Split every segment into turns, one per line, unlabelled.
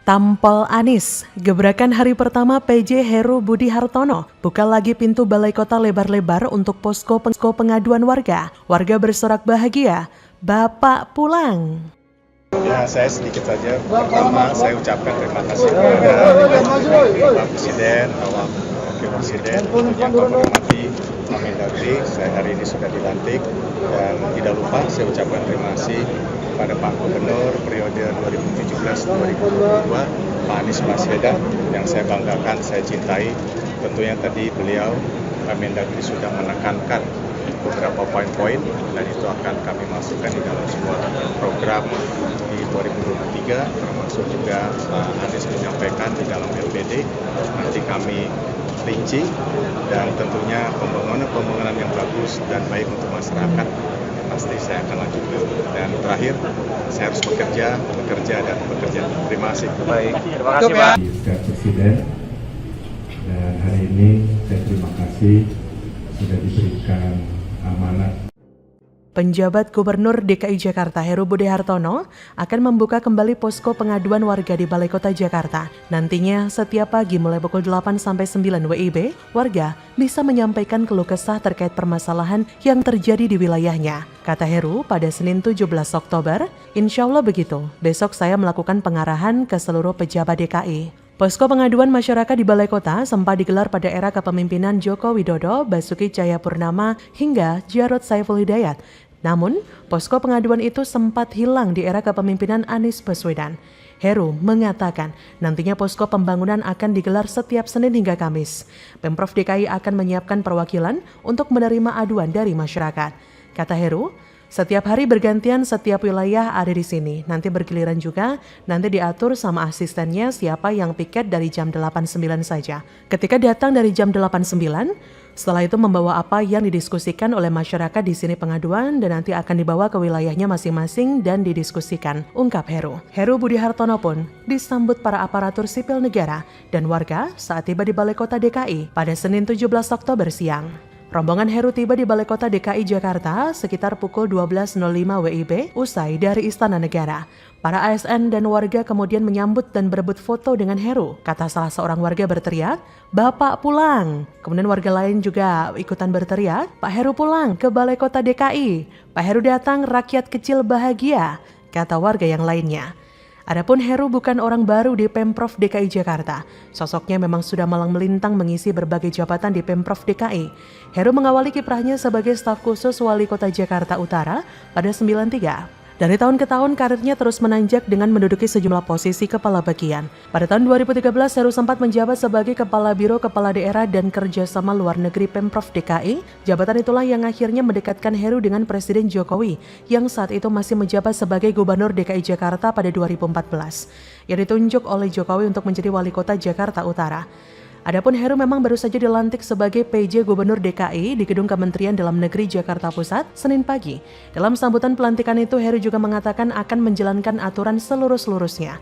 Tampol Anies, gebrakan hari pertama PJ Heru Budi Hartono, buka lagi pintu balai kota lebar-lebar untuk posko pengaduan warga. Warga bersorak bahagia, Bapak pulang.
Ya, saya sedikit saja. Pertama, saya ucapkan terima kasih kepada Pak Presiden, Bapak Wakil Presiden yang menghormati Pak Mendagri. Saya hari ini sudah dilantik dan tidak lupa saya ucapkan terima kasih kepada Pak Gubernur periode 2017-2022, Pak Anies Baswedan yang saya banggakan, saya cintai. Tentunya tadi beliau, Pak Mendagri sudah menekankan beberapa poin-poin dan itu akan kami masukkan di dalam sebuah program di 2023, termasuk juga Pak Anies menyampaikan di dalam LPD nanti kami rinci dan tentunya pembangunan yang bagus dan baik untuk masyarakat pasti saya akan lanjutkan. Dan terakhir saya harus bekerja. Terima kasih.
Baik, terima kasih Pak.
Presiden, dan hari ini saya terima kasih sudah diberikan amanat.
Penjabat Gubernur DKI Jakarta Heru Budi Hartono akan membuka kembali posko pengaduan warga di Balai Kota Jakarta. Nantinya setiap pagi mulai pukul 8 sampai 9 WIB, warga bisa menyampaikan keluh kesah terkait permasalahan yang terjadi di wilayahnya. Kata Heru pada Senin 17 Oktober, insya Allah begitu, besok saya melakukan pengarahan ke seluruh pejabat DKI. Posko pengaduan masyarakat di Balai Kota sempat digelar pada era kepemimpinan Joko Widodo, Basuki Cahayapurnama, hingga Jarod Saiful Hidayat. Namun, posko pengaduan itu sempat hilang di era kepemimpinan Anies Baswedan. Heru mengatakan nantinya posko pembangunan akan digelar setiap Senin hingga Kamis. Pemprov DKI akan menyiapkan perwakilan untuk menerima aduan dari masyarakat. Kata Heru, setiap hari bergantian, setiap wilayah ada di sini. Nanti bergiliran juga, nanti diatur sama asistennya siapa yang piket dari jam 8.9 saja. Ketika datang dari jam 8.9, setelah itu membawa apa yang didiskusikan oleh masyarakat di sini pengaduan dan nanti akan dibawa ke wilayahnya masing-masing dan didiskusikan, ungkap Heru. Heru Budi Hartono pun disambut para aparatur sipil negara dan warga saat tiba di Balai Kota DKI pada Senin 17 Oktober siang. Rombongan Heru tiba di Balai Kota DKI Jakarta sekitar pukul 12.05 WIB usai dari Istana Negara. Para ASN dan warga kemudian menyambut dan berebut foto dengan Heru. Kata salah seorang warga berteriak, "Bapak pulang!" Kemudian warga lain juga ikutan berteriak, "Pak Heru pulang ke Balai Kota DKI. Pak Heru datang, rakyat kecil bahagia," kata warga yang lainnya. Adapun Heru bukan orang baru di Pemprov DKI Jakarta. Sosoknya memang sudah malang melintang mengisi berbagai jabatan di Pemprov DKI. Heru mengawali kiprahnya sebagai staf khusus Wali Kota Jakarta Utara pada 93. Dari tahun ke tahun karirnya terus menanjak dengan menduduki sejumlah posisi kepala bagian. Pada tahun 2013 Heru sempat menjabat sebagai Kepala Biro Kepala Daerah dan Kerjasama Luar Negeri Pemprov DKI. Jabatan itulah yang akhirnya mendekatkan Heru dengan Presiden Jokowi yang saat itu masih menjabat sebagai Gubernur DKI Jakarta pada 2014. Yang ditunjuk oleh Jokowi untuk menjadi Wali Kota Jakarta Utara. Adapun Heru memang baru saja dilantik sebagai PJ Gubernur DKI di Gedung Kementerian Dalam Negeri Jakarta Pusat, Senin pagi. Dalam sambutan pelantikan itu, Heru juga mengatakan akan menjalankan aturan seluruh-seluruhnya.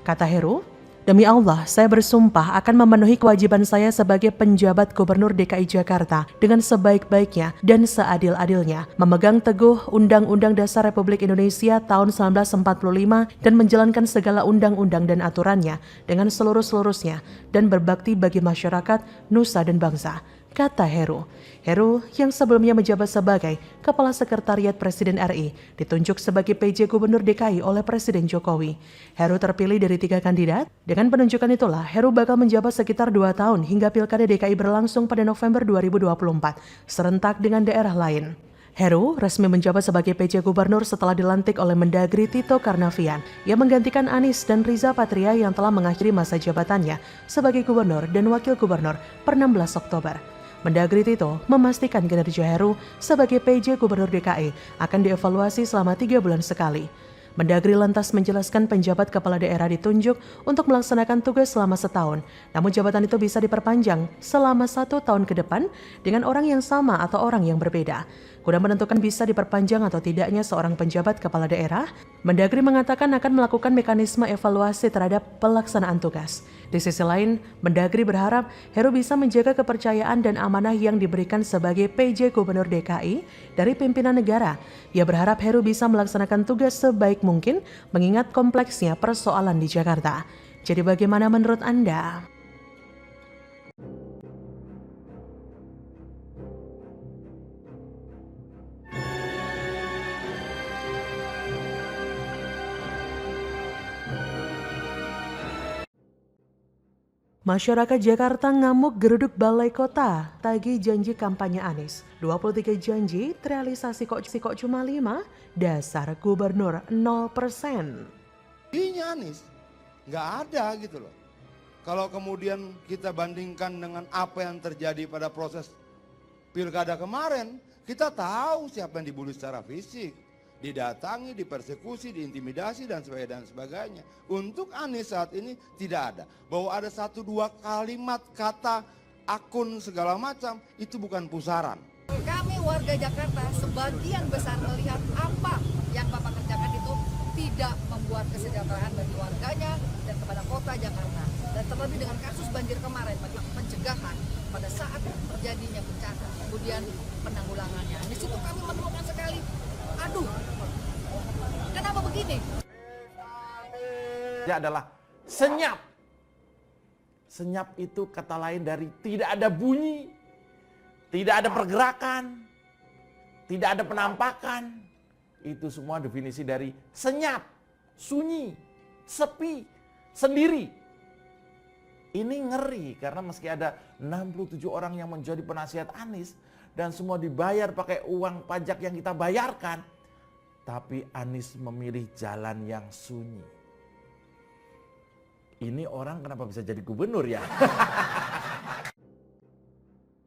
Kata Heru, "Demi Allah, saya bersumpah akan memenuhi kewajiban saya sebagai penjabat Gubernur DKI Jakarta dengan sebaik-baiknya dan seadil-adilnya, memegang teguh Undang-Undang Dasar Republik Indonesia tahun 1945 dan menjalankan segala undang-undang dan aturannya dengan seluruh-seluruhnya dan berbakti bagi masyarakat, nusa dan bangsa," kata Heru. Heru yang sebelumnya menjabat sebagai Kepala Sekretariat Presiden RI ditunjuk sebagai PJ Gubernur DKI oleh Presiden Jokowi. Heru terpilih dari 3 kandidat. Dengan penunjukan itulah, Heru bakal menjabat sekitar 2 tahun hingga Pilkada DKI berlangsung pada November 2024, serentak dengan daerah lain. Heru resmi menjabat sebagai PJ Gubernur setelah dilantik oleh Mendagri Tito Karnavian yang menggantikan Anies dan Riza Patria yang telah mengakhiri masa jabatannya sebagai Gubernur dan Wakil Gubernur per 16 Oktober. Mendagri Tito memastikan kinerja Heru sebagai PJ Gubernur DKI akan dievaluasi selama 3 bulan sekali. Mendagri lantas menjelaskan penjabat kepala daerah ditunjuk untuk melaksanakan tugas selama setahun, namun jabatan itu bisa diperpanjang selama 1 tahun ke depan dengan orang yang sama atau orang yang berbeda. Guna menentukan bisa diperpanjang atau tidaknya seorang penjabat kepala daerah, Mendagri mengatakan akan melakukan mekanisme evaluasi terhadap pelaksanaan tugas. Di sisi lain, Mendagri berharap Heru bisa menjaga kepercayaan dan amanah yang diberikan sebagai PJ Gubernur DKI dari pimpinan negara. Ia berharap Heru bisa melaksanakan tugas sebaik mungkin mengingat kompleksnya persoalan di Jakarta. Jadi bagaimana menurut Anda? Masyarakat Jakarta ngamuk geruduk Balai Kota, tagih janji kampanye Anies. 23 janji, terrealisasi kok cuma 5, dasar gubernur 0%.
Ini Anies, nggak ada gitu loh. Kalau kemudian kita bandingkan dengan apa yang terjadi pada proses pilkada kemarin, kita tahu siapa yang dibully secara fisik, didatangi, dipersekusi, diintimidasi dan sebagainya. Untuk Anies saat ini tidak ada. Bahwa ada 1-2 kalimat kata akun segala macam itu bukan pusaran.
Kami warga Jakarta sebagian besar melihat apa yang Bapak kerjakan itu tidak membuat kesejahteraan bagi warganya dan kepada kota Jakarta. Dan terlebih dengan kasus banjir kemarin, pencegahan pada saat terjadinya bencana, kemudian penanggulangannya. Di situ kami menemukan sekali, aduh, kenapa begini?
Dia adalah senyap. Senyap itu kata lain dari tidak ada bunyi, tidak ada pergerakan, tidak ada penampakan. Itu semua definisi dari senyap, sunyi, sepi, sendiri. Ini ngeri karena meski ada 67 orang yang menjadi penasihat Anies dan semua dibayar pakai uang pajak yang kita bayarkan, tapi Anies memilih jalan yang sunyi. Ini orang kenapa bisa jadi gubernur ya?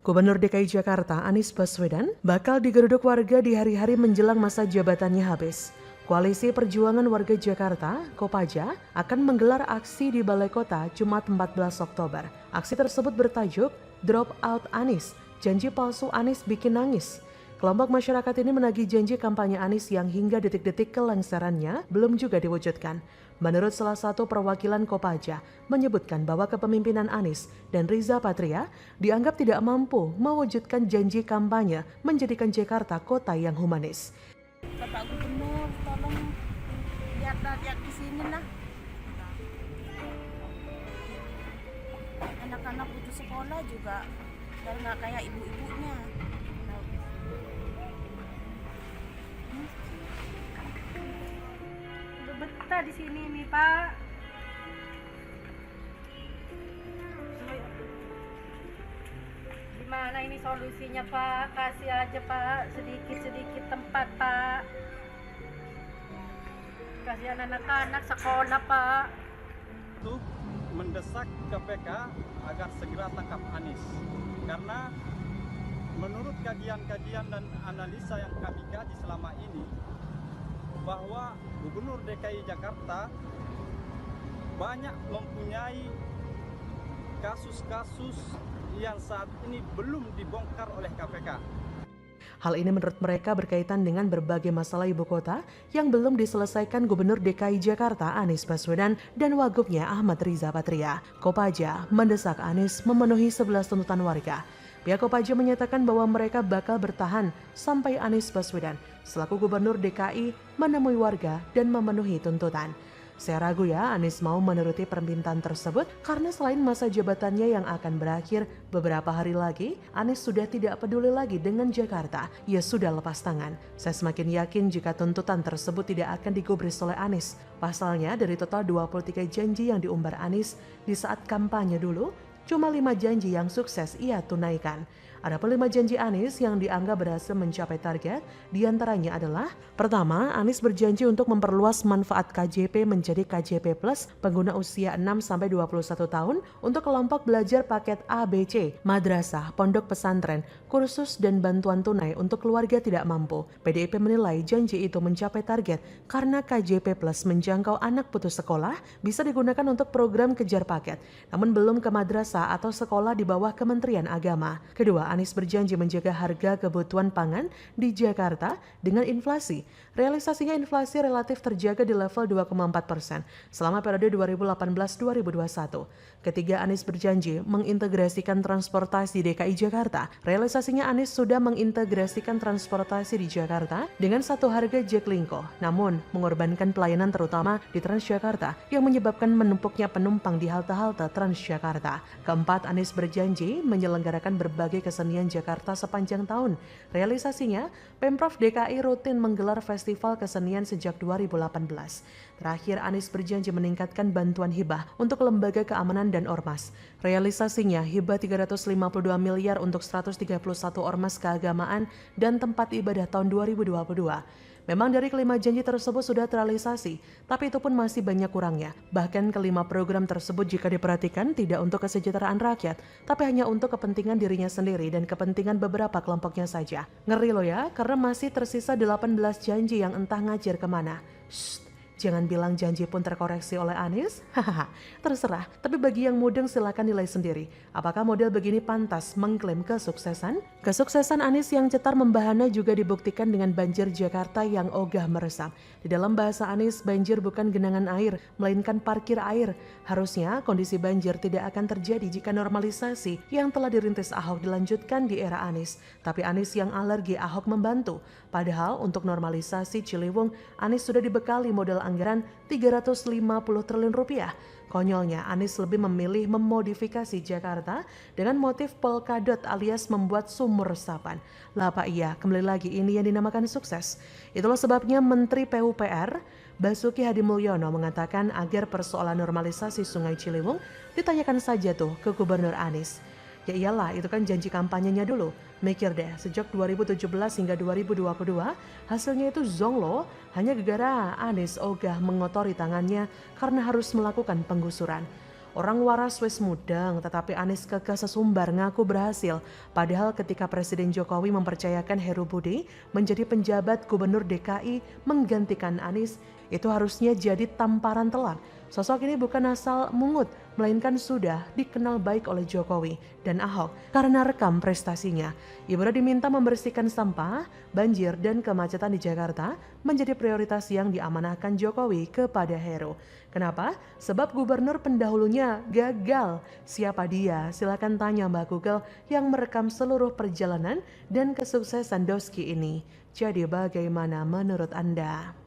Gubernur DKI Jakarta Anies Baswedan bakal digeruduk warga di hari-hari menjelang masa jabatannya habis. Koalisi Perjuangan Warga Jakarta, Kopaja, akan menggelar aksi di Balai Kota Jumat 14 Oktober. Aksi tersebut bertajuk Drop Out Anies, janji palsu Anies bikin nangis. Kelompok masyarakat ini menagih janji kampanye Anies yang hingga detik-detik kelengserannya belum juga diwujudkan. Menurut salah satu perwakilan Kopaja, menyebutkan bahwa kepemimpinan Anies dan Riza Patria dianggap tidak mampu mewujudkan janji kampanye menjadikan Jakarta kota yang humanis.
Bapak Gubernur, tolong lihat di sini lah. Anak-anak putus sekolah juga, dan nggak kayak ibu-ibunya. Udah betah di sini nih Pak. Gimana ini solusinya Pak? Kasih aja Pak, sedikit-sedikit tempat Pak. Kasihan anak-anak sekolah Pak.
Untuk mendesak KPK agar segera tangkap Anies. Karena menurut kajian-kajian dan analisa yang kami kaji selama ini, bahwa Gubernur DKI Jakarta banyak mempunyai kasus-kasus yang saat ini belum dibongkar oleh KPK.
Hal ini menurut mereka berkaitan dengan berbagai masalah ibu kota yang belum diselesaikan Gubernur DKI Jakarta Anies Baswedan dan Wagubnya Ahmad Riza Patria. Kopaja mendesak Anies memenuhi 11 tuntutan warga. Pihak Kopaja menyatakan bahwa mereka bakal bertahan sampai Anies Baswedan selaku Gubernur DKI menemui warga dan memenuhi tuntutan. Saya ragu ya Anies mau menuruti permintaan tersebut karena selain masa jabatannya yang akan berakhir beberapa hari lagi, Anies sudah tidak peduli lagi dengan Jakarta. Ia sudah lepas tangan. Saya semakin yakin jika tuntutan tersebut tidak akan digubris oleh Anies. Pasalnya dari total 23 janji yang diumbar Anies di saat kampanye dulu, cuma 5 janji yang sukses ia tunaikan. Adapun 5 janji Anies yang dianggap berhasil mencapai target, diantaranya adalah: pertama, Anies berjanji untuk memperluas manfaat KJP menjadi KJP Plus pengguna usia 6-21 tahun untuk kelompok belajar paket ABC, madrasah, pondok pesantren, kursus dan bantuan tunai untuk keluarga tidak mampu. PDIP menilai janji itu mencapai target karena KJP Plus menjangkau anak putus sekolah bisa digunakan untuk program kejar paket, namun belum ke madrasah madrasah atau sekolah di bawah Kementerian Agama. Kedua, Anies berjanji menjaga harga kebutuhan pangan di Jakarta dengan inflasi. Realisasinya inflasi relatif terjaga di level 2,4% selama periode 2018-2021. Ketiga, Anies berjanji mengintegrasikan transportasi DKI Jakarta. Realisasinya Anies sudah mengintegrasikan transportasi di Jakarta dengan satu harga Jaklingko, namun mengorbankan pelayanan terutama di Transjakarta yang menyebabkan menumpuknya penumpang di halte-halte Transjakarta. Keempat, Anies berjanji menyelenggarakan berbagai kesenian Jakarta sepanjang tahun. Realisasinya, Pemprov DKI rutin menggelar festival kesenian sejak 2018. Terakhir, Anies berjanji meningkatkan bantuan hibah untuk lembaga keamanan dan ormas. Realisasinya, hibah 352 miliar untuk 131 ormas keagamaan dan tempat ibadah tahun 2022. Memang dari kelima janji tersebut sudah terrealisasi, tapi itu pun masih banyak kurangnya. Bahkan kelima program tersebut jika diperhatikan tidak untuk kesejahteraan rakyat, tapi hanya untuk kepentingan dirinya sendiri dan kepentingan beberapa kelompoknya saja. Ngeri loh ya, karena masih tersisa 18 janji yang entah ngajar kemana. Shh. Jangan bilang janji pun terkoreksi oleh Anies. Hahaha, terserah. Tapi bagi yang mudeng silakan nilai sendiri. Apakah model begini pantas mengklaim kesuksesan? Kesuksesan Anies yang cetar membahana juga dibuktikan dengan banjir Jakarta yang ogah meresap. Di dalam bahasa Anies, banjir bukan genangan air, melainkan parkir air. Harusnya kondisi banjir tidak akan terjadi jika normalisasi yang telah dirintis Ahok dilanjutkan di era Anies. Tapi Anies yang alergi, Ahok membantu. Padahal untuk normalisasi Ciliwung, Anies sudah dibekali modal anggaran 350 triliun rupiah. Konyolnya, Anies lebih memilih memodifikasi Jakarta dengan motif polkadot alias membuat sumur resapan. Lah apa iya, kembali lagi ini yang dinamakan sukses. Itulah sebabnya Menteri PUPR Basuki Hadimulyono mengatakan agar persoalan normalisasi Sungai Ciliwung ditanyakan saja tuh ke Gubernur Anies. Ya iyalah, itu kan janji kampanyenya dulu. Mikir deh, sejak 2017 hingga 2022, hasilnya itu zonk loh. Hanya gegara Anies ogah mengotori tangannya karena harus melakukan penggusuran. Orang waras wis mudeng, tetapi Anies kekeh sesumbar ngaku berhasil. Padahal ketika Presiden Jokowi mempercayakan Heru Budi menjadi penjabat Gubernur DKI menggantikan Anies, itu harusnya jadi tamparan telak. Sosok ini bukan asal mungut, melainkan sudah dikenal baik oleh Jokowi dan Ahok karena rekam prestasinya. Ibra diminta membersihkan sampah, banjir, dan kemacetan di Jakarta menjadi prioritas yang diamanahkan Jokowi kepada Heru. Kenapa? Sebab gubernur pendahulunya gagal. Siapa dia? Silakan tanya Mbak Google yang merekam seluruh perjalanan dan kesuksesan Doski ini. Jadi bagaimana menurut Anda?